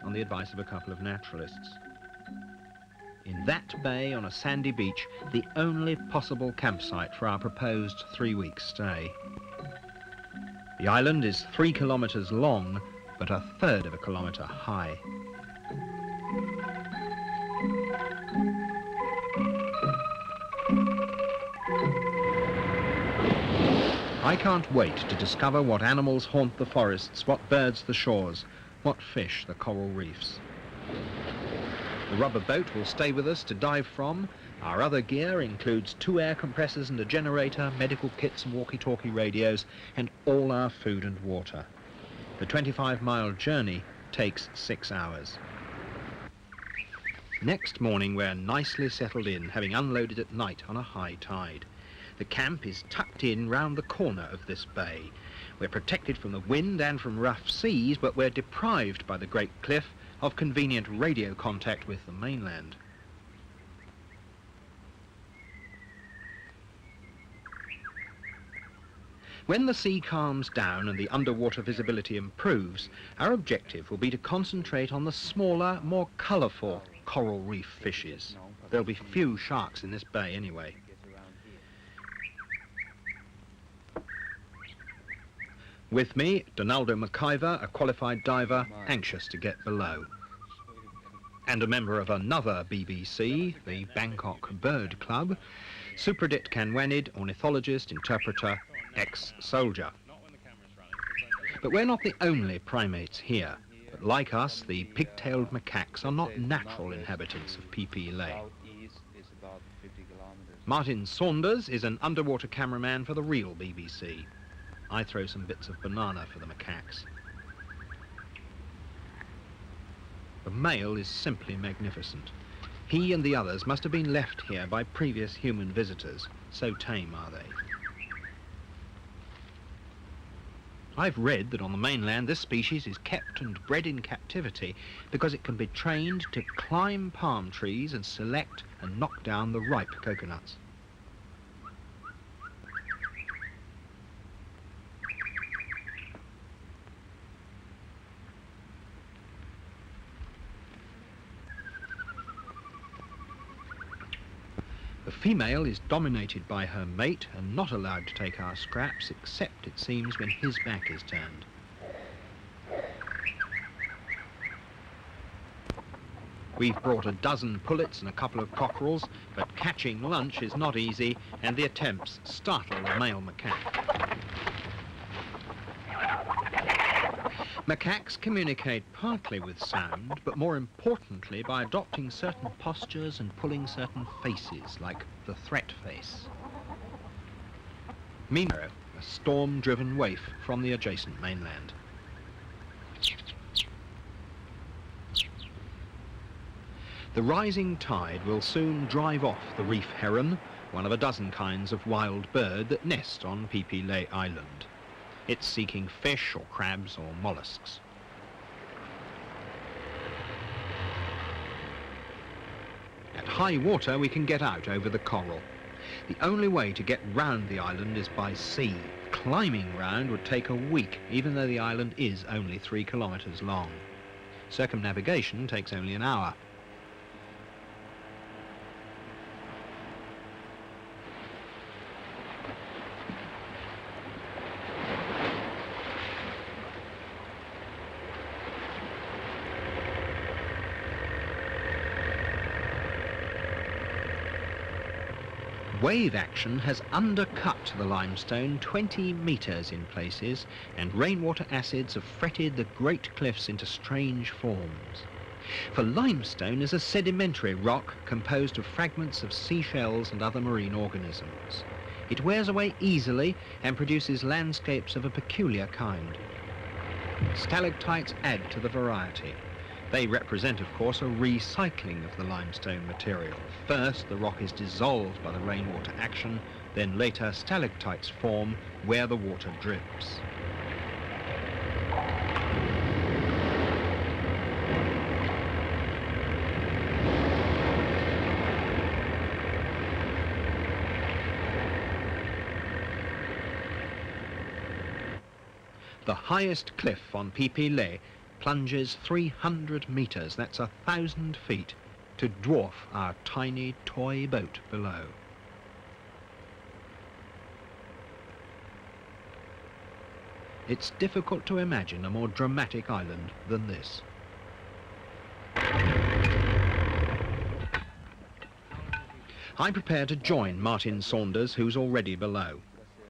on the advice of a couple of naturalists. In that bay on a sandy beach, the only possible campsite for our proposed 3-week stay. The island is 3 kilometres long, but 1/3 of a kilometre high. I can't wait to discover what animals haunt the forests, what birds the shores, what fish the coral reefs. The rubber boat will stay with us to dive from. Our other gear includes 2 air compressors and a generator, medical kits and walkie-talkie radios, and all our food and water. The 25-mile journey takes 6 hours. Next morning we're nicely settled in, having unloaded at night on a high tide. The camp is tucked in round the corner of this bay. We're protected from the wind and from rough seas, but we're deprived by the Great Cliff of convenient radio contact with the mainland. When the sea calms down and the underwater visibility improves, our objective will be to concentrate on the smaller, more colourful coral reef fishes. There'll be few sharks in this bay anyway. With me, Donaldo McIver, a qualified diver, anxious to get below. And a member of another BBC, the Bangkok Bird Club, Supradit Kanwanid, ornithologist, interpreter, ex-soldier. But we're not the only primates here. But like us, the pig-tailed macaques are not natural inhabitants of Phi Phi Leh. Martin Saunders is an underwater cameraman for the real BBC. I throw some bits of banana for the macaques. The male is simply magnificent. He and the others must have been left here by previous human visitors. So tame are they. I've read that on the mainland this species is kept and bred in captivity because it can be trained to climb palm trees and select and knock down the ripe coconuts. The female is dominated by her mate and not allowed to take our scraps, except, it seems, when his back is turned. We've brought a dozen pullets and a couple of cockerels, but catching lunch is not easy, and the attempts startle the male macaque. Macaques communicate partly with sound, but more importantly by adopting certain postures and pulling certain faces, like the threat face. Meanwhile, a storm-driven waif from the adjacent mainland. The rising tide will soon drive off the reef heron, one of a dozen kinds of wild bird that nest on Phi Phi Leh Island. It's seeking fish or crabs or mollusks. At high water we can get out over the coral. The only way to get round the island is by sea. Climbing round would take a week, even though the island is only 3 kilometres long. Circumnavigation takes only an hour. Wave action has undercut the limestone 20 metres in places, and rainwater acids have fretted the great cliffs into strange forms. For limestone is a sedimentary rock composed of fragments of seashells and other marine organisms. It wears away easily and produces landscapes of a peculiar kind. Stalactites add to the variety. They represent, of course, a recycling of the limestone material. First, the rock is dissolved by the rainwater action, then later stalactites form where the water drips. The highest cliff on Phi Phi Leh plunges 300 metres, that's 1,000 feet, to dwarf our tiny toy boat below. It's difficult to imagine a more dramatic island than this. I'm prepared to join Martin Saunders, who's already below.